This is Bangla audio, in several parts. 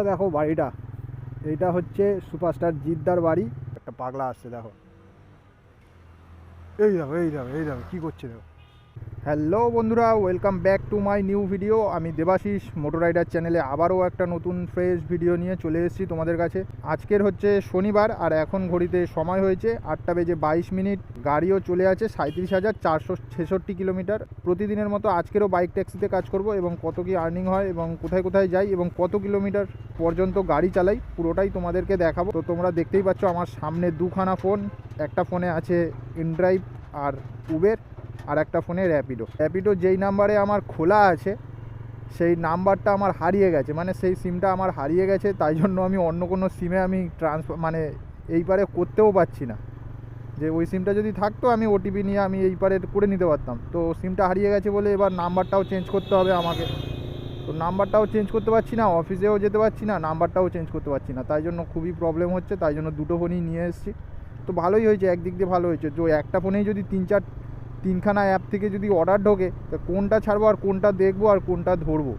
দেখো বাড়িটা, এইটা হচ্ছে সুপারস্টার জিদ্দার বাড়ি। একটা পাগলা আসছে দেখো, এই দেখো কী করছে দেখো। হ্যালো বন্ধুরা, welcome back to my new video. আমি দেবাশিস মোটর রাইডার চ্যানেলে আবারও একটা নতুন ফ্রেশ ভিডিও নিয়ে চলে এসেছি তোমাদের কাছে। আজকের হচ্ছে শনিবার, আর এখন ঘড়িতে সময় হয়েছে 8:22। গাড়িও চলে আছে 37,466 কিলোমিটার। প্রতিদিনের মতো আজকেরও বাইক ট্যাক্সিতে কাজ করব, এবং কত কি আর্নিং হয় এবং কোথায় কোথায় যাই এবং কত কিলোমিটার পর্যন্ত গাড়ি চালাই পুরোটাই তোমাদেরকে দেখাবো। তো তোমরা দেখতেই পাচ্ছ আমার সামনে দুখানা ফোন। একটা ফোনে আছে ইনড্রাইভ আর উবের, আর একটা ফোনে র্যাপিডো যেই নাম্বারে আমার খোলা আছে সেই নাম্বারটা আমার হারিয়ে গেছে, মানে সেই সিমটা আমার হারিয়ে গেছে। তাই জন্য আমি অন্য কোনো সিমে আমি ট্রান্সফার মানে এই পারে করতেও পারছি না। যে ওই সিমটা যদি থাকতো আমি ওটিপি নিয়ে আমি এই পারে করে নিতে পারতাম। তো সিমটা হারিয়ে গেছে বলে এবার নাম্বারটাও চেঞ্জ করতে হবে আমাকে। তো নাম্বারটাও চেঞ্জ করতে পারছি না, অফিসেও যেতে পারছি না, নাম্বারটাও চেঞ্জ করতে পারছি না। তাই জন্য খুবই প্রবলেম হচ্ছে, তাই জন্য দুটো ফোনই নিয়ে এসেছি। তো ভালোই হয়েছে, একদিক দিয়ে ভালো হয়েছে। যে একটা ফোনেই যদি তিনখানা অ্যাপ থেকে যদি অর্ডার ঢোকে, তো কোনটা ছাড়বো আর কোনটা দেখবো আর কোনটা ধরবো,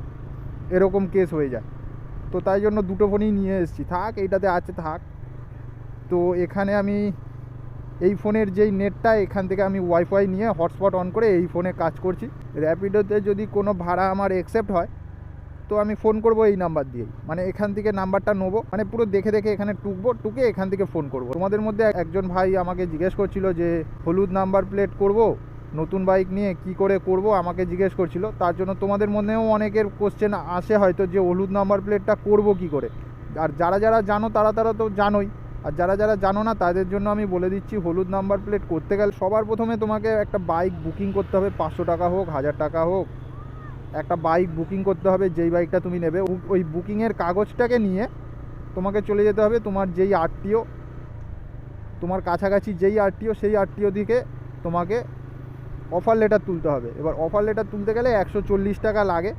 এরকম কেস হয়ে যায়। তো তাই জন্য দুটো ফোনই নিয়ে এসেছি। থাক, এইটাতে আছে থাক। তো এখানে আমি এই ফোনের যেই নেটটা, এখান থেকে আমি ওয়াইফাই নিয়ে হটস্পট অন করে এই ফোনে কাজ করছি। র্যাপিডোতে যদি কোনো ভাড়া আমার অ্যাকসেপ্ট হয় তো আমি ফোন করব এই নাম্বার দিয়েই, মানে এখান থেকে নাম্বারটা নেবো, মানে পুরো দেখে এখানে টুকে এখান থেকে ফোন করব। তোমাদের মধ্যে একজন ভাই আমাকে জিজ্ঞেস করছিল যে হলুদ নাম্বার প্লেট করব নতুন বাইক নিয়ে, কি করে করব আমাকে জিজ্ঞেস করছিল। তার জন্য তোমাদের মধ্যেও অনেকের কোশ্চেন আসে হয়তো যে হলুদ নাম্বার প্লেটটা করব কি করে। আর যারা যারা জানো তারা তো জানোই, আর যারা যারা জানো না তাদের জন্য আমি বলে দিচ্ছি। হলুদ নাম্বার প্লেট করতে গেলে সবার প্রথমে তোমাকে একটা বাইক বুকিং করতে হবে। 500 টাকা হোক, 1000 টাকা হোক, একটা বাইক বুকিং করতে হবে। যেই বাইকটা তুমি নেবে ওই বুকিংয়ের কাগজটাকে নিয়ে তোমাকে চলে যেতে হবে তোমার যেই আরটিও, তোমার কাছাকাছি যেই আরটিও, সেই আরটিও দিকে তোমাকে অফার লেটার তুলতে হবে। এবার অফার লেটার তুলতে গেলে 140 টাকা লাগে।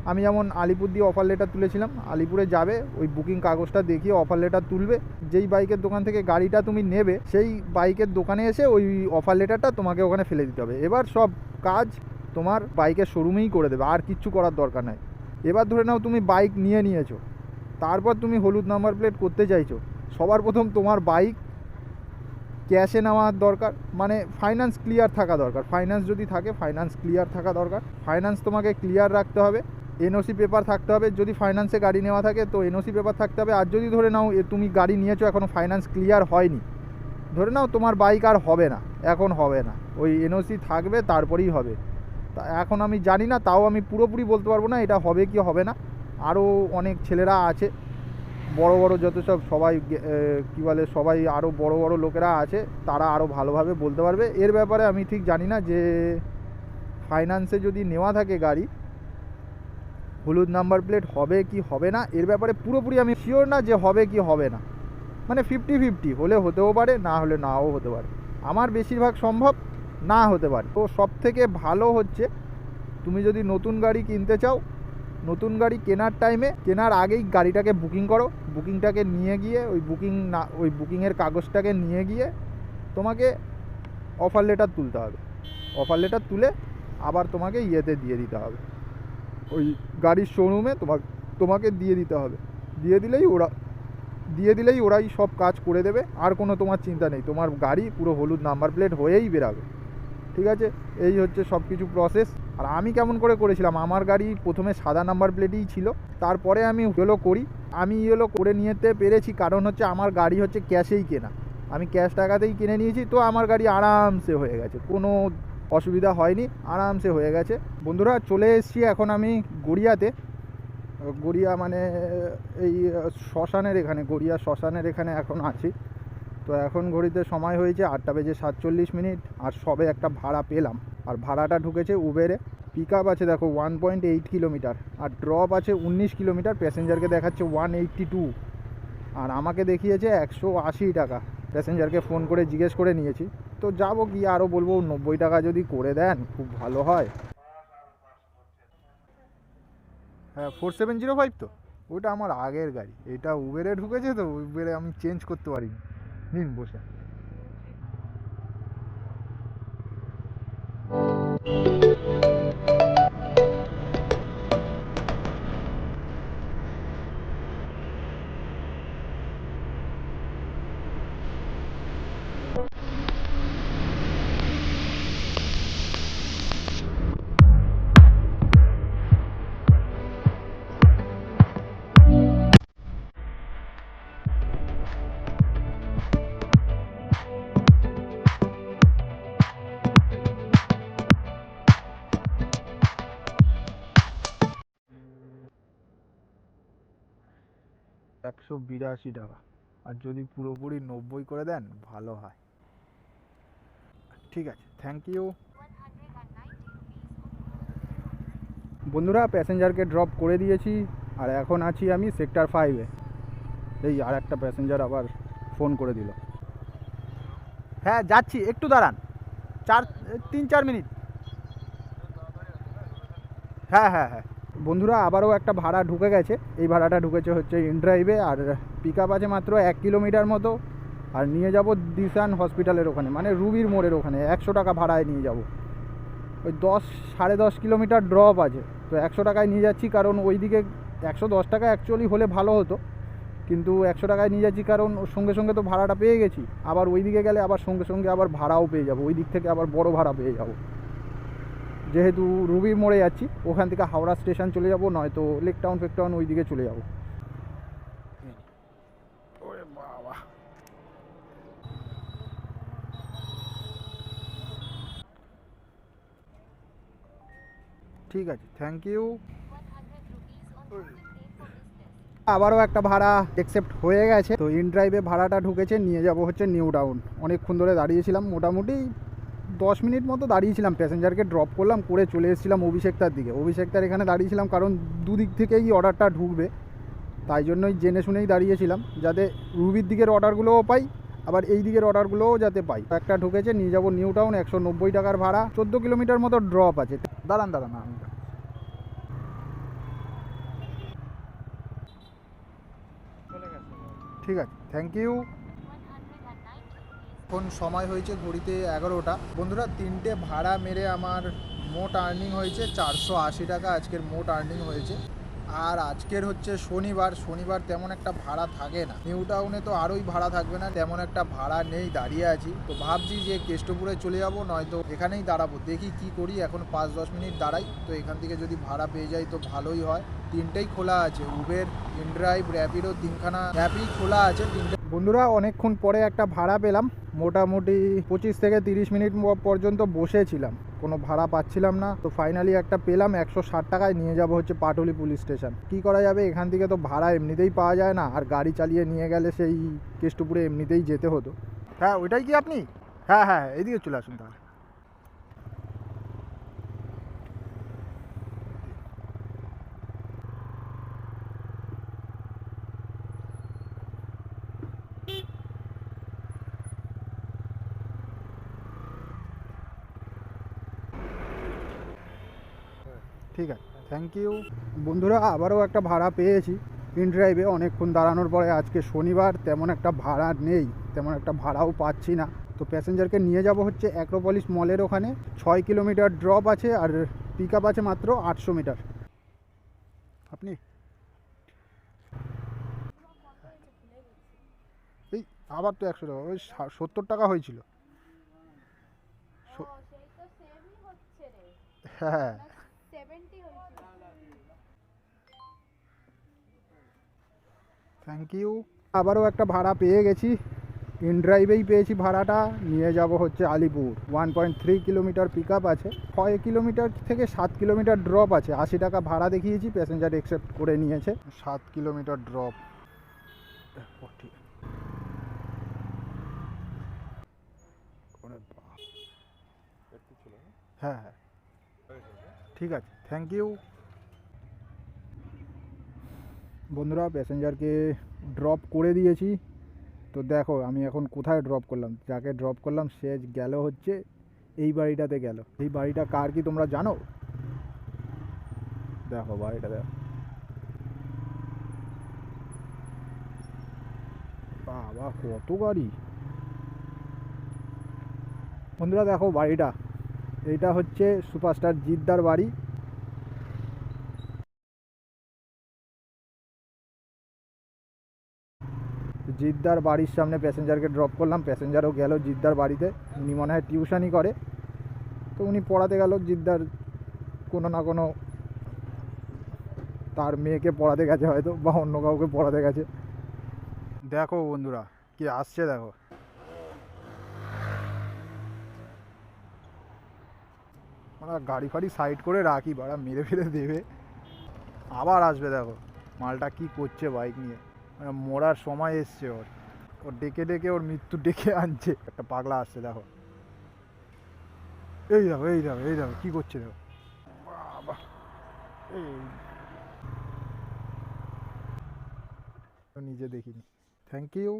আমি যেমন আলিপুর দিয়ে অফার লেটার তুলেছিলাম, আলিপুরে যাবে, ওই বুকিং কাগজটা দেখিয়ে অফার লেটার তুলবে। যেই বাইকের দোকান থেকে গাড়িটা তুমি নেবে সেই বাইকের দোকানে এসে ওই অফার লেটারটা তোমাকে ওখানে ফেলে দিতে হবে। এবার সব কাজ তোমার বাইকের শোরুমেই করে দেবে, আর কিচ্ছু করার দরকার নাই। এবার ধরে নাও তুমি বাইক নিয়েছো, তারপর তুমি হলুদ নাম্বার প্লেট করতে চাইছো। সবার প্রথম তোমার বাইক ক্যাশে নেওয়ার দরকার, মানে ফাইন্যান্স ক্লিয়ার থাকা দরকার। ফাইন্যান্স যদি থাকে, ফাইন্যান্স ক্লিয়ার থাকা দরকার। ফাইন্যান্স তোমাকে ক্লিয়ার রাখতে হবে। এনওসি পেপার থাকতে হবে, যদি ফাইন্যান্সে গাড়ি নেওয়া থাকে তো এনওসি পেপার থাকতে হবে। আর যদি ধরে নাও তুমি গাড়ি নিয়েছো এখনও ফাইন্যান্স ক্লিয়ার হয়নি, ধরে নাও তোমার বাইক আর হবে না, এখন হবে না, ওই এনওসি থাকবে তারপরেই হবে। তা এখন আমি জানি না, তাও আমি পুরোপুরি বলতে পারবো না এটা হবে কি হবে না। আরও অনেক ছেলেরা আছে বড় বড়, যত সব সবাই কী বলে, সবাই আরও বড় বড় লোকেরা আছে, তারা আরও ভালোভাবে বলতে পারবে এর ব্যাপারে। আমি ঠিক জানি না যে ফাইন্যান্সে যদি নেওয়া থাকে গাড়ি, হলুদ নাম্বার প্লেট হবে কি হবে না, এর ব্যাপারে পুরোপুরি আমি শিওর না যে হবে কি হবে না। মানে 50-50, হলে হতেও পারে, না হলে নাও হতে পারে। আমার বেশিরভাগ সম্ভব না হতে পারে। তো সব থেকে ভালো হচ্ছে তুমি যদি নতুন গাড়ি কিনতে চাও, নতুন গাড়ি কেনার টাইমে, কেনার আগেই গাড়িটাকে বুকিং করো। বুকিংটাকে নিয়ে গিয়ে ওই বুকিংয়ের কাগজটাকে নিয়ে গিয়ে তোমাকে অফার লেটার তুলতে হবে। অফার লেটার তুলে আবার তোমাকে ইয়েতে দিয়ে দিতে হবে, ওই গাড়ির শোরুমে তোমাকে দিয়ে দিতে হবে। দিয়ে দিলেই ওরাই সব কাজ করে দেবে। আর কোনো তোমার চিন্তা নেই, তোমার গাড়ি পুরো হলুদ নাম্বার প্লেট হয়েই বেরাবে। ঠিক আছে, এই হচ্ছে সব কিছু প্রসেস। আর আমি কেমন করে করেছিলাম, আমার গাড়ি প্রথমে সাদা নাম্বার প্লেটই ছিল, তারপরে আমি ইয়েলো করে নিতে পেরেছি। কারণ হচ্ছে আমার গাড়ি হচ্ছে ক্যাশেই কেনা, আমি ক্যাশ টাকাতেই কিনে নিয়েছি। তো আমার গাড়ি আরামসে হয়ে গেছে, কোনো অসুবিধা হয়নি, আরামসে হয়ে গেছে। বন্ধুরা, চলে এসেছি এখন আমি গড়িয়াতে। গড়িয়া মানে এই শ্মশানের এখানে, গড়িয়া শ্মশানের এখানে এখন আছি। তো এখন ঘড়িতে সময় হয়েছে 8:47, আর সবে একটা ভাড়া পেলাম। আর ভাড়াটা ঢুকেছে উবেরে। পিক আপ আছে দেখো 1.8 কিলোমিটার, আর ড্রপ আছে 19 কিলোমিটার। প্যাসেঞ্জারকে দেখাচ্ছে 182, আর আমাকে দেখিয়েছে 180 টাকা। প্যাসেঞ্জারকে ফোন করে জিজ্ঞেস করে নিয়েছি। তো যাবো গিয়ে আরও বলবো 90 টাকা যদি করে দেন খুব ভালো হয়। হ্যাঁ, 4705 তো ওটা আমার আগের গাড়ি, এটা উবেরে ঢুকেছে, তো উবেরে আমি চেঞ্জ করতে পারিনি। নিন বসে। 182 টাকা, আর যদি পুরোপুরি 90 করে দেন ভালো হয়। ঠিক আছে, থ্যাংক ইউ। বন্ধুরা, প্যাসেঞ্জারকে ড্রপ করে দিয়েছি আর এখন আছি আমি সেক্টর 5-এ। এই আর একটা প্যাসেঞ্জার আবার ফোন করে দিল। হ্যাঁ যাচ্ছি, একটু দাঁড়ান, 3-4 মিনিট। হ্যাঁ হ্যাঁ হ্যাঁ। বন্ধুরা, আবারও একটা ভাড়া ঢুকে গেছে। এই ভাড়াটা ঢুকেছে হচ্ছে ইনড্রাইভে, আর পিক আপ আছে মাত্র 1 কিলোমিটার মতো। আর নিয়ে যাব দিশান হসপিটালের ওখানে, মানে রুবির মোড়ের ওখানে। 100 টাকা ভাড়ায় নিয়ে যাব। ওই 10-10.5 কিলোমিটার ড্রপ আছে, তো 100 টাকায় নিয়ে যাচ্ছি। কারণ ওইদিকে 110 টাকা অ্যাকচুয়ালি হলে ভালো হতো, কিন্তু 100 টাকায় নিয়ে যাচ্ছি কারণ ওর সঙ্গে সঙ্গে তো ভাড়াটা পেয়ে গেছি। আবার ওই দিকে গেলে আবার সঙ্গে সঙ্গে আবার ভাড়াও পেয়ে যাবো, ওই দিক থেকে আবার বড় ভাড়া পেয়ে যাবো। যেহেতু রুবি মোড়ে যাচ্ছি, ওখান থেকে হাওড়া স্টেশন চলে যাব, নয়তো লেক টাউন ফেক টাউন ওই দিকে চলে যাব। ওরে বাবা, ঠিক আছে, থ্যাংক ইউ। আবারও একটা ভাড়া অ্যাকসেপ্ট হয়ে গেছে, তো ইন ড্রাইভে ভাড়াটা ঢুকেছে। নিয়ে যাব হচ্ছে নিউ টাউন। অনেকক্ষণ ধরে দাঁড়িয়েছিলাম, মোটামুটি 10 মিনিট মতো দাঁড়িয়েছিলাম। প্যাসেঞ্জারকে ড্রপ করলাম, করে চলে এসেছিলাম অভিষেকতার দিকে। অভিষেকতার এখানে দাঁড়িয়েছিলাম কারণ দুদিক থেকেই অর্ডারটা ঢুকবে, তাই জন্যই জেনে শুনেই দাঁড়িয়েছিলাম, যাতে রুবির দিকের অর্ডারগুলোও পাই, আবার এই দিকের অর্ডারগুলোও যাতে পাই। একটা ঢুকেছে, নিয়ে যাব নিউ টাউন। 190 টাকার ভাড়া, 14 কিলোমিটার মতো ড্রপ আছে। দাঁড়ান দাঁড়ান, আমি ঠিক আছে, থ্যাংক ইউ। এখন সময় হয়েছে ঘড়িতে 11টা। বন্ধুরা, 3টে ভাড়া মেরে আমার মোট আর্নিং হয়েছে 480 টাকা। আজকের মোট আর্নিং হয়েছে। আর আজকের হচ্ছে শনিবার, শনিবার তেমন একটা ভাড়া থাকে না। নিউ টাউনে তো আরোই ভাড়া থাকবে না, তেমন একটা ভাড়া নেই। দাঁড়িয়ে আছি, তো ভাবছি যে কেষ্টপুরে চলে যাব, নয়তো এখানেই দাঁড়াবো। দেখি কি করি, এখন 5-10 মিনিট দাঁড়াই। তো এখান থেকে যদি ভাড়া পেয়ে যাই তো ভালোই হয়। 3টেই খোলা আছে, উবের, ইনড্রাইভ, র্যাপিডো, 3খানা অ্যাপই খোলা আছে। 3টে। বন্ধুরা, অনেকক্ষণ পরে একটা ভাড়া পেলাম। মোটামুটি 25 থেকে 30 মিনিট পর্যন্ত বসেছিলাম, কোনো ভাড়া পাচ্ছিলাম না। তো ফাইনালি একটা পেলাম। 160 টাকায় নিয়ে যাব হচ্ছে পাটুলি পুলিশ স্টেশন। কি করা যাবে, এখান থেকে তো ভাড়া এমনিতেই পাওয়া যায় না, আর গাড়ি চালিয়ে নিয়ে গেলে সেই কেষ্টপুরে এমনিতেই যেতে হতো। হ্যাঁ, ওইটাই কি আপনি? হ্যাঁ হ্যাঁ, এদিকে চলে আসুন তাহলে। ঠিক আছে, থ্যাংক ইউ। বন্ধুরা, আবারও একটা ভাড়া পেয়েছি ইন ড্রাইভে। অনেকক্ষণ দাঁড়ানোর পরে। আজকে শনিবার, তেমন একটা ভাড়া নেই, তেমন একটা ভাড়াও পাচ্ছি না। তো প্যাসেঞ্জারকে নিয়ে যাব হচ্ছে অ্যাক্রোপলিস মলের ওখানে। 6 কিলোমিটার ড্রপ আছে, আর পিক আপ আছে মাত্র 800 মিটার। আপনি এই আবার তো 100 টাকা, ওই 70 টাকা হয়েছিল। হ্যাঁ, থ্যাংক ইউ। আবারও একটা ভাড়া পেয়ে গেছি, ইন ড্রাইভেই পেয়েছি ভাড়াটা। নিয়ে যাব হচ্ছে আলিপুর। 1.3 কিলোমিটার পিক আপ আছে, 6 কিলোমিটার থেকে 7 কিলোমিটার ড্রপ আছে। 80 টাকা ভাড়া দেখিয়েছি, প্যাসেঞ্জার অ্যাকসেপ্ট করে নিয়েছে। 7 কিলোমিটার ড্রপ। ঠিক হ্যাঁ হ্যাঁ, ঠিক আছে, থ্যাংক ইউ। বন্ধুরা, প্যাসেঞ্জারকে ড্রপ করে দিয়েছি। তো দেখো আমি এখন কোথায় ড্রপ করলাম। যাকে ড্রপ করলাম সে গেল হচ্ছে এই বাড়িটাতে গেল। এই বাড়িটা কার কি তোমরা জানো? দেখো বাড়িটা, দেখো, বাবা কত গাড়ি। বন্ধুরা দেখো বাড়িটা, এইটা হচ্ছে সুপারস্টার জিদ্দার বাড়ি। জিদ্দার বাড়ির সামনে প্যাসেঞ্জারকে ড্রপ করলাম। প্যাসেঞ্জারও গেল জিদ্দার বাড়িতে। উনি মনে হয় টিউশনই করে, তো উনি পড়াতে গেল। জিদ্দার কোনো না কোনো তার মেয়েকে পড়াতে গেছে হয়তো, বা অন্য কাউকে পড়াতে গেছে। দেখো বন্ধুরা, কি আসছে দেখো। মানে গাড়ি ফাড়ি সাইড করে রাখি, বাড়া মেরে ফেলে দেবে। আবার আসবে, দেখো মালটা কি করছে বাইক নিয়ে। মরার সময় এসছে ওর ডেকে ডেকে ওর মৃত্যু ডেকে আনছে। একটা পাগলা আসছে দেখো, এই দেখো এই দেখো এই দেখো কী করছে দেখো। বাবা এই নিজে দেখিনি। Thank you.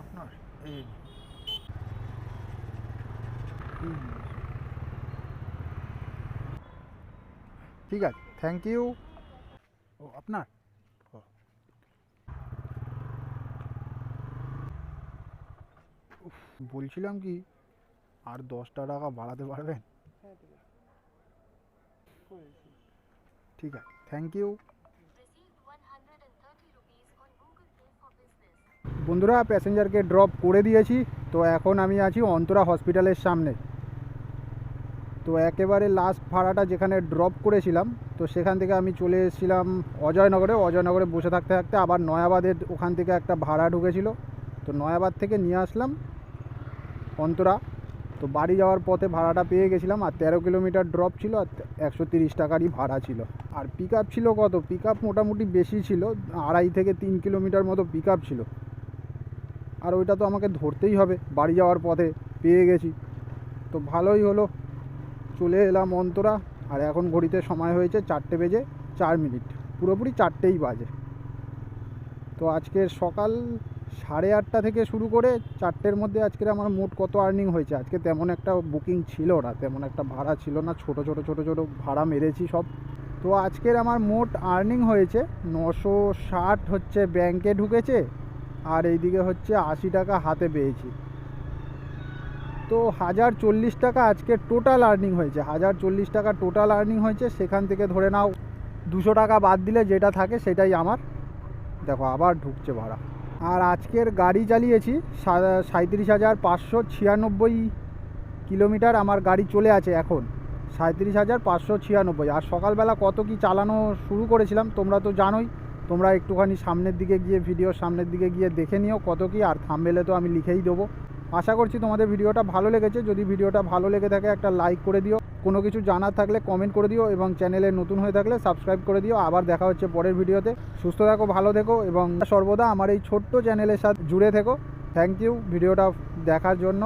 আপনার এই ঠিক আছে, থ্যাংক ইউ। ও আপনার বলছিলাম কি, আর 10টা টাকা বাড়াতে পারবেন? ঠিক আছে, থ্যাংক ইউ। বন্ধুরা, প্যাসেঞ্জারকে ড্রপ করে দিয়েছি। তো এখন আমি আছি অন্তরা হসপিটালের সামনে। তো একেবারে লাস্ট ভাড়াটা যেখানে ড্রপ করেছিলাম, তো সেখান থেকে আমি চলে এসেছিলাম অজয়নগরে বসে থাকতে থাকতে আবার নয়াবাদের ওখান থেকে একটা ভাড়া ঢুকেছিল, তো নয়াবাদ থেকে নিয়ে আসলাম অন্তরা। তো বাড়ি যাওয়ার পথে ভাড়াটা পেয়ে গেছিলাম, আর 13 কিলোমিটার ড্রপ ছিল, আর 130 টাকারই ভাড়া ছিল। আর পিক আপ ছিল কত, পিক আপ মোটামুটি বেশি ছিল, 2.5 থেকে 3 কিলোমিটার মতো পিক আপ ছিল। আর ওইটা তো আমাকে ধরতেই হবে, বাড়ি যাওয়ার পথে পেয়ে গেছি। তো ভালোই হলো, চলে এলাম অন্তরা। আর এখন ঘড়িতে সময় হয়েছে 4:04, পুরোপুরি 4টেই বাজে। তো আজকের সকাল 8:30 থেকে শুরু করে 4টের মধ্যে আজকের আমার মোট কত আর্নিং হয়েছে। আজকে তেমন একটা বুকিং ছিল না, তেমন একটা ভাড়া ছিল না, ছোট ভাড়া মেরেছি সব। তো আজকের আমার মোট আর্নিং হয়েছে 960 হচ্ছে ব্যাংকে ঢুকেছে, আর এইদিকে হচ্ছে 80 টাকা হাতে পেয়েছি। তো 1040 টাকা আজকে টোটাল আর্নিং হয়েছে। 1040 টাকা টোটাল আর্নিং হয়েছে, সেখান থেকে ধরে নাও 200 টাকা বাদ দিলে যেটা থাকে সেটাই আমার। দেখো আবার ঢুকছে ভাড়া। আর আজকের গাড়ি চালিয়েছি 37,596 কিলোমিটার আমার গাড়ি চলে আছে এখন, 37,596। আর সকালবেলা কত কি চালানো শুরু করেছিলাম তোমরা তো জানোই, তোমরা একটুখানি সামনের দিকে গিয়ে ভিডিওর সামনের দিকে গিয়ে দেখে নিও কত কি, আর থাম্বনেলে তো আমি লিখেই দেবো। আশা করছি তোমাদের ভিডিওটা ভালো লেগেছে। যদি ভিডিওটা ভালো লেগে থাকে একটা লাইক করে দিও, কোনো কিছু জানার থাকলে কমেন্ট করে দিও, এবং চ্যানেলে নতুন হয়ে থাকলে সাবস্ক্রাইব করে দিও। আবার দেখা হচ্ছে পরের ভিডিওতে। সুস্থ থাকো, ভালো থেকো, এবং সর্বদা আমার এই ছোট্ট চ্যানেলের সাথে জুড়ে থেকো। থ্যাংক ইউ ভিডিওটা দেখার জন্য।